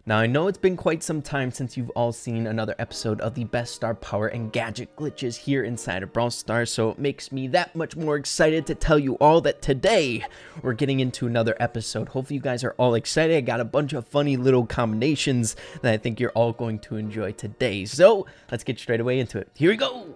Now, I know it's been quite some time since you've all seen another episode of the best star power and gadget glitches here inside of Brawl Stars, so it makes me that much more excited to tell you all that today we're getting into another episode. Hopefully you guys are all excited. I got a bunch of funny little combinations that I think you're all going to enjoy today. So let's get straight away into it. Here we go!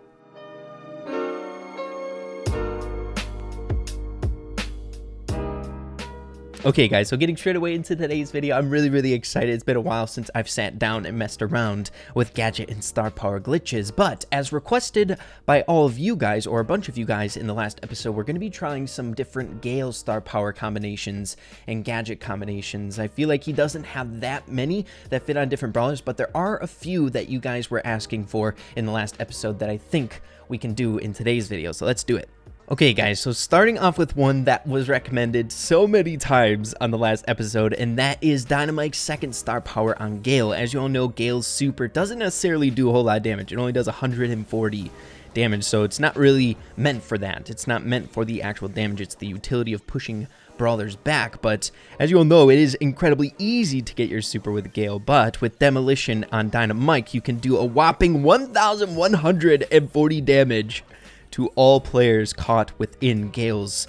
Okay guys, so getting straight away into today's video, I'm really excited. It's been a while since I've sat down and messed around with gadget and star power glitches, but as requested by all of you guys, or a bunch of you guys in the last episode, we're going to be trying some different Gale star power combinations and gadget combinations. I feel like he doesn't have that many that fit on different brawlers, but there are a few that you guys were asking for in the last episode that I think we can do in today's video, so let's do it. Okay guys, so starting off with one that was recommended so many times on the last episode, and that is Dynamite's second star power on Gale. As you all know, Gale's super doesn't necessarily do a whole lot of damage. It only does 140 damage, so it's not really meant for that. It's not meant for the actual damage. It's the utility of pushing brawlers back, but as you all know, it is incredibly easy to get your super with Gale, but with Demolition on Dynamite, you can do a whopping 1,140 damage to all players caught within Gale's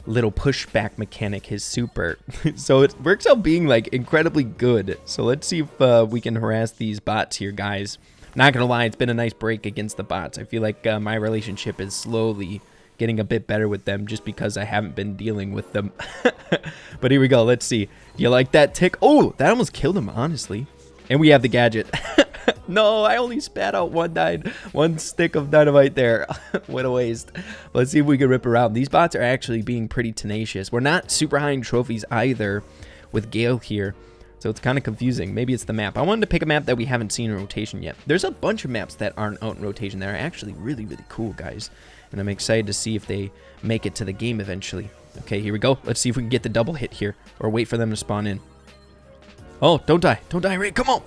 little pushback mechanic, his super. So it works out being like incredibly good. So let's see if we can harass these bots here, guys. Not gonna lie, it's been a nice break against the bots. I feel like my relationship is slowly getting a bit better with them just because I haven't been dealing with them. But here we go, let's see. Do you like that tick? Oh, that almost killed him, honestly. And we have the gadget. No, I only spat out one stick of dynamite there. What a waste. Let's see if we can rip around. These bots are actually being pretty tenacious. We're not super high in trophies either with Gale here, so it's kind of confusing. Maybe it's the map. I wanted to pick a map that we haven't seen in rotation yet. There's a bunch of maps that aren't out in rotation that are actually really cool, guys. And I'm excited to see if they make it to the game eventually. Okay, here we go. Let's see if we can get the double hit here, or wait for them to spawn in. Oh, don't die. Don't die, Ray. Come on.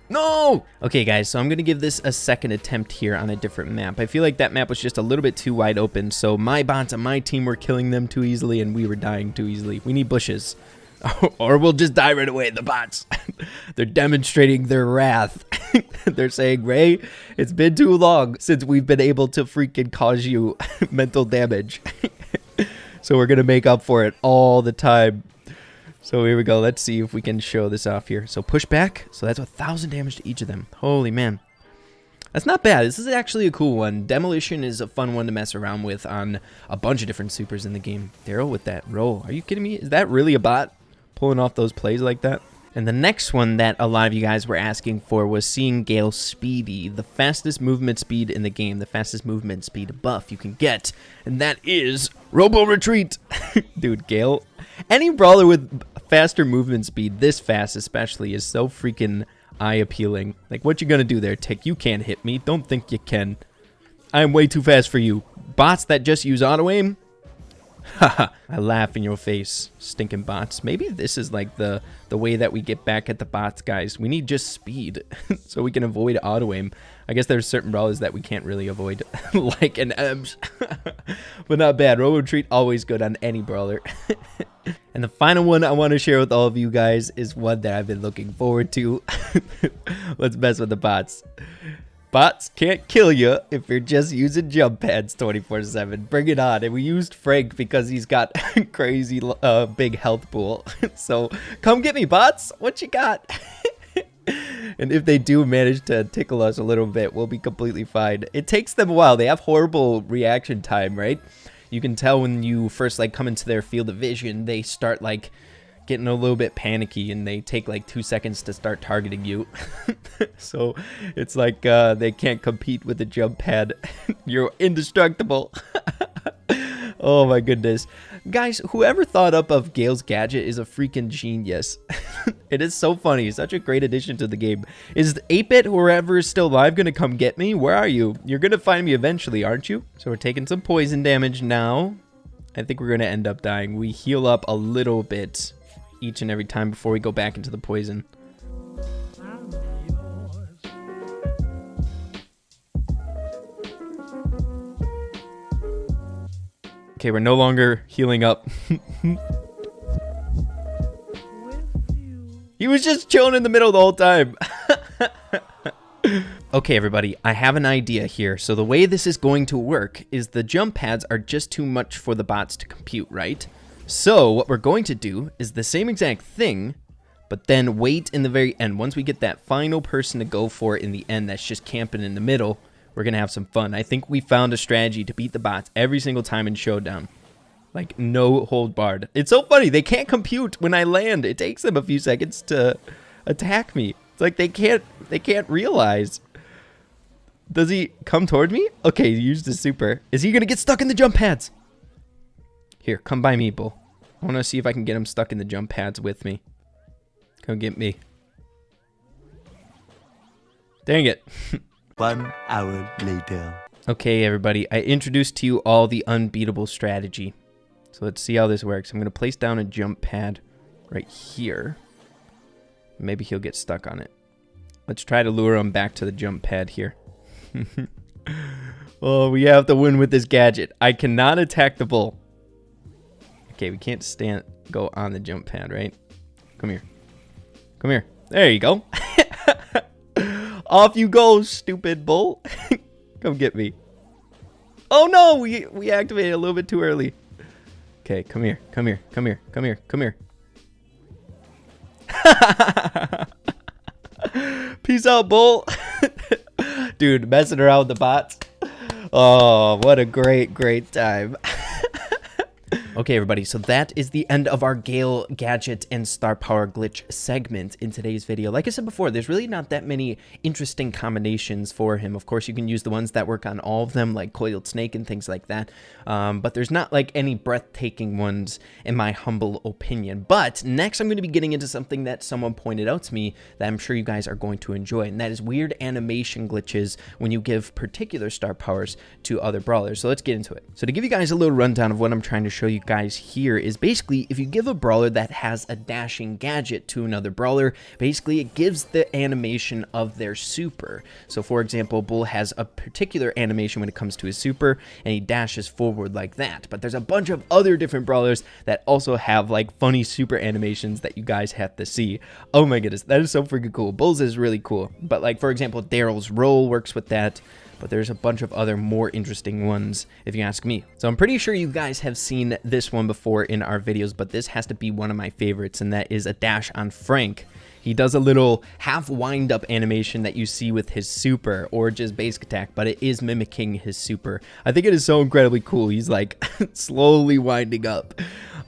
No! Okay, guys, so I'm going to give this a second attempt here on a different map. I feel like that map was just a little bit too wide open, so my bots on my team were killing them too easily, and we were dying too easily. We need bushes. Or we'll just die right away, the bots. They're demonstrating their wrath. They're saying, Ray, it's been too long since we've been able to freaking cause you mental damage. So we're going to make up for it all the time. So here we go. Let's see if we can show this off here. So push back. So that's 1,000 damage to each of them. Holy man. That's not bad. This is actually a cool one. Demolition is a fun one to mess around with on a bunch of different supers in the game. Daryl with that roll. Are you kidding me? Is that really a bot pulling off those plays like that? And the next one that a lot of you guys were asking for was seeing Gale Speedy, the fastest movement speed in the game, the fastest movement speed buff you can get, and that is Robo Retreat. Dude, Gale, any brawler with faster movement speed, this fast especially, is so freaking eye-appealing. Like, what you gonna do there, Tick? You can't hit me. Don't think you can. I'm way too fast for you. Bots that just use auto-aim? Haha, I laugh in your face, stinking bots. Maybe this is like the way that we get back at the bots, guys. We need just speed so we can avoid auto-aim. I guess there's certain brawlers that we can't really avoid, like an Ems. But not bad. Robo Retreat, always good on any brawler. And the final one I want to share with all of you guys is one that I've been looking forward to. Let's mess with the bots. Bots can't kill you if you're just using jump pads 24/7. Bring it on. And we used Frank because he's got crazy big health pool. So come get me, bots. What you got? And if they do manage to tickle us a little bit, we'll be completely fine. It takes them a while. They have horrible reaction time, right? You can tell when you first like come into their field of vision, they start like getting a little bit panicky, and they take like 2 seconds to start targeting you. So it's like they can't compete with the jump pad. You're indestructible. Oh my goodness. Guys, whoever thought up of Gale's gadget is a freaking genius. It is so funny. Such a great addition to the game. Is 8-Bit, whoever is still alive, going to come get me? Where are you? You're going to find me eventually, aren't you? So we're taking some poison damage now. I think we're going to end up dying. We heal up a little bit each and every time before we go back into the poison. Okay, we're no longer healing up. He was just chilling in the middle the whole time. Okay, everybody, I have an idea here. So the way this is going to work is the jump pads are just too much for the bots to compute, right? So what we're going to do is the same exact thing, but then wait in the very end. Once we get that final person to go for it in the end that's just camping in the middle, we're going to have some fun. I think we found a strategy to beat the bots every single time in Showdown. Like, no hold barred. It's so funny. They can't compute when I land. It takes them a few seconds to attack me. It's like they can't realize. Does he come toward me? Okay, he used his super. Is he going to get stuck in the jump pads? Here, come by me, Bull. I want to see if I can get him stuck in the jump pads with me. Come get me. Dang it. 1 hour later. Okay, everybody. I introduced to you all the unbeatable strategy. So let's see how this works. I'm going to place down a jump pad right here. Maybe he'll get stuck on it. Let's try to lure him back to the jump pad here. Oh, we have to win with this gadget. I cannot attack the bull. Okay, we can't go on the jump pad, right? Come here. Come here. There you go. Off you go, stupid bull. Come get me. Oh no, we activated a little bit too early. Okay, come here. Come here. Come here. Come here. Come here. Peace out, bull. Dude, messing around with the bots. Oh, what a great time. Okay, everybody, so that is the end of our Gale gadget and star power glitch segment in today's video. Like I said before, there's really not that many interesting combinations for him. Of course, you can use the ones that work on all of them, like coiled snake and things like that. But there's not like any breathtaking ones in my humble opinion. But next, I'm going to be getting into something that someone pointed out to me that I'm sure you guys are going to enjoy, and that is weird animation glitches when you give particular star powers to other brawlers. So let's get into it. So to give you guys a little rundown of what I'm trying to show you guys here is basically if you give a brawler that has a dashing gadget to another brawler, basically it gives the animation of their super. So for example, Bull has a particular animation when it comes to his super and he dashes forward like that, but there's a bunch of other different brawlers that also have like funny super animations that you guys have to see. Oh my goodness, that is so freaking cool. Bull's is really cool, but like for example, Daryl's roll works with that. But there's a bunch of other more interesting ones, if you ask me. So I'm pretty sure you guys have seen this one before in our videos, but this has to be one of my favorites, and that is a dash on Frank. He does a little half wind-up animation that you see with his super, or just basic attack, but it is mimicking his super. I think it is so incredibly cool. He's like slowly winding up.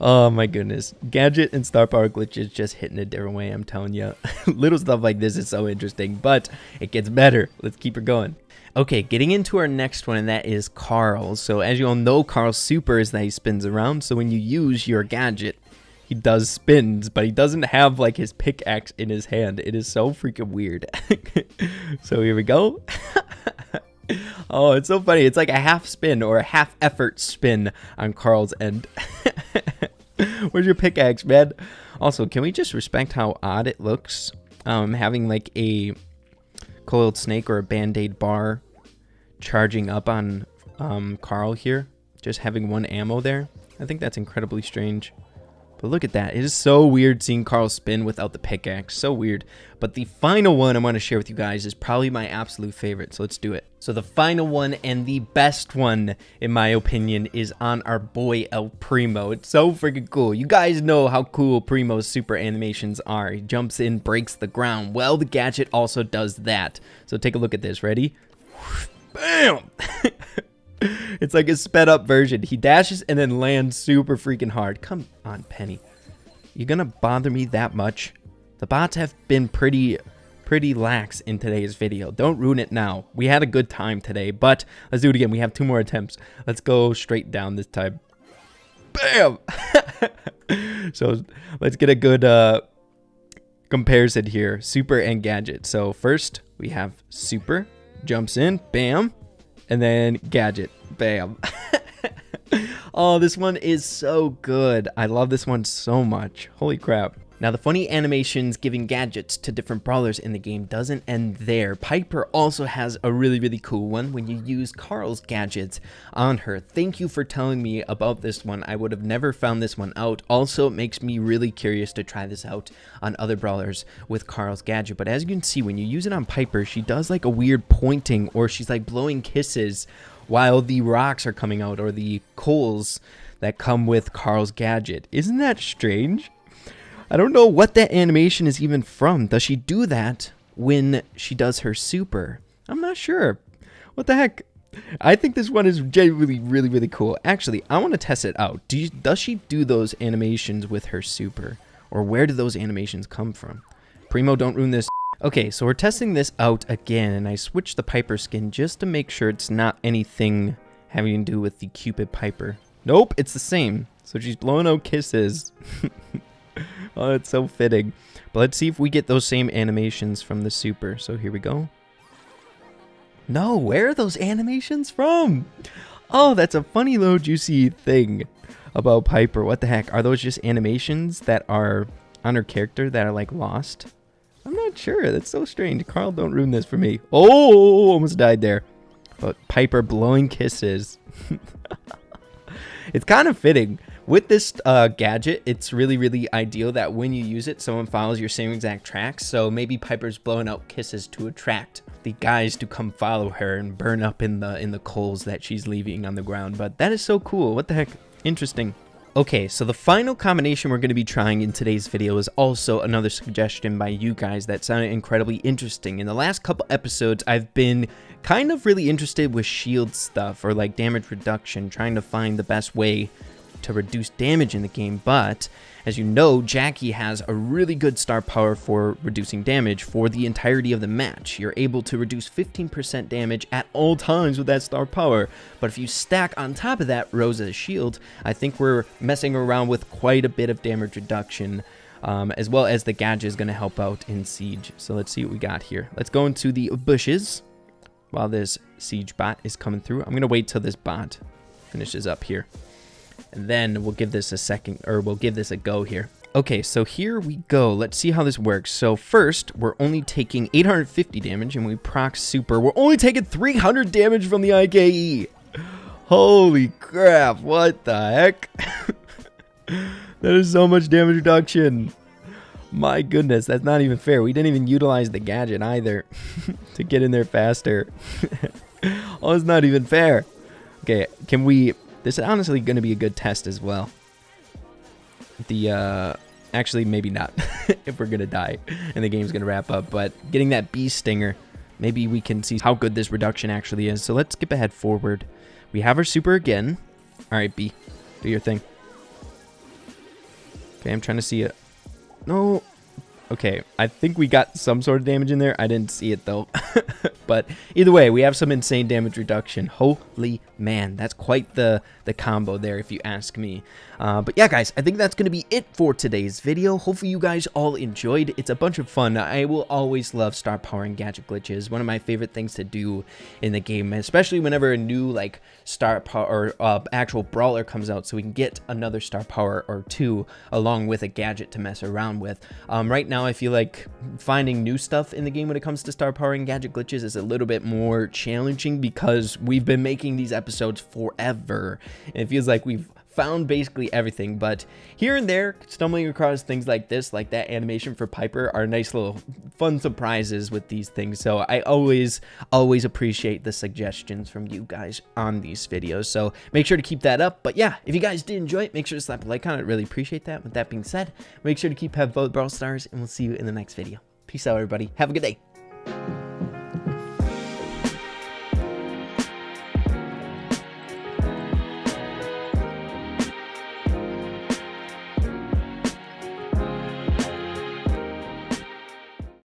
Oh my goodness. Gadget and star power glitches just hitting a different way, I'm telling you. Little stuff like this is so interesting, but it gets better. Let's keep it going. Okay, getting into our next one, and that is Carl. So as you all know, Carl's super is that he spins around. So when you use your gadget, he does spins, but he doesn't have like his pickaxe in his hand. It is so freaking weird. So here we go. Oh, it's so funny. It's like a half spin or a half effort spin on Carl's end. Where's your pickaxe, man? Also, can we just respect how odd it looks? Having like a coiled snake or a band-aid bar charging up on Carl here, just having one ammo there. I think that's incredibly strange. But look at that. It is so weird seeing Carl spin without the pickaxe. So weird. But the final one I want to share with you guys is probably my absolute favorite. So let's do it. So the final one and the best one, in my opinion, is on our boy El Primo. It's so freaking cool. You guys know how cool Primo's super animations are. He jumps in, breaks the ground. Well, the gadget also does that. So take a look at this. Ready? Bam! It's like a sped up version. He dashes and then lands super freaking hard. Come on, Penny. You gonna bother me that much? The bots have been pretty lax in today's video. Don't ruin it now. We had a good time today, but let's do it again. We have 2 more attempts. Let's go straight down this time. Bam! So let's get a good comparison here. Super and gadget. So first we have super. Jumps in. Bam. And then gadget. Bam. Oh, this one is so good. I love this one so much. Holy crap. Now, the funny animations giving gadgets to different brawlers in the game doesn't end there. Piper also has a really cool one when you use Carl's gadgets on her. Thank you for telling me about this one. I would have never found this one out. Also, it makes me really curious to try this out on other brawlers with Carl's gadget. But as you can see, when you use it on Piper, she does like a weird pointing, or she's like blowing kisses while the rocks are coming out, or the coals that come with Carl's gadget. Isn't that strange? I don't know what that animation is even from. Does she do that when she does her super? I'm not sure. What the heck? I think this one is genuinely really cool. Actually, I want to test it out. Does she do those animations with her super? Or where do those animations come from? Primo, don't ruin this. Okay, so we're testing this out again, and I switched the Piper skin just to make sure it's not anything having to do with the Cupid Piper. Nope, it's the same. So she's blowing out kisses. Oh, it's so fitting. But let's see if we get those same animations from the super. So here we go. No, where are those animations from? Oh, that's a funny little juicy thing about Piper. What the heck? Are those just animations that are on her character that are like lost? I'm not sure. That's so strange. Carl, don't ruin this for me. Oh, almost died there. But Piper blowing kisses. It's kind of fitting. With this gadget, it's really ideal that when you use it, someone follows your same exact tracks. So maybe Piper's blowing out kisses to attract the guys to come follow her and burn up in the coals that she's leaving on the ground. But that is so cool. What the heck? Interesting. Okay, so the final combination we're going to be trying in today's video is also another suggestion by you guys that sounded incredibly interesting. In the last couple episodes, I've been kind of really interested with shield stuff, or like damage reduction, trying to find the best way to reduce damage in the game. But as you know, Jackie has a really good star power for reducing damage for the entirety of the match. You're able to reduce 15% damage at all times with that star power. But if you stack on top of that Rosa's shield, I think we're messing around with quite a bit of damage reduction, as well as the gadget is going to help out in Siege. So let's see what we got here. Let's go into the bushes while this Siege bot is coming through. I'm going to wait till this bot finishes up here, and then we'll give this a second, or we'll give this a go here. Okay, so here we go. Let's see how this works. So first, we're only taking 850 damage, and we proc super. We're only taking 300 damage from the IKE. Holy crap, what the heck? That is so much damage reduction. My goodness, that's not even fair. We didn't even utilize the gadget either to get in there faster. Oh, it's not even fair. Okay, can we... This is honestly going to be a good test as well. Actually, maybe not, if we're going to die and the game's going to wrap up. But getting that bee stinger, maybe we can see how good this reduction actually is. So let's skip ahead forward. We have our super again. All right, bee, do your thing. Okay, I'm trying to see it. No. Okay, I think we got some sort of damage in there. I didn't see it though. But either way, we have some insane damage reduction. Holy man, that's quite the combo there, if you ask me. But yeah, guys, I think that's going to be it for today's video. Hopefully you guys all enjoyed. It's a bunch of fun. I will always love star power and gadget glitches. One of my favorite things to do in the game, especially whenever a new like star power or actual brawler comes out, so we can get another star power or two along with a gadget to mess around with. Right now, I feel like finding new stuff in the game when it comes to star power and gadget glitches is a little bit more challenging because we've been making these episodes forever. And it feels like we've found basically everything, but here and there, stumbling across things like this, like that animation for Piper, are nice little fun surprises with these things. So I always appreciate the suggestions from you guys on these videos. So make sure to keep that up. But yeah, if you guys did enjoy it, make sure to slap a like on it. Really appreciate that. With that being said, make sure to keep having both Brawl Stars, and we'll see you in the next video. Peace out, everybody. Have a good day.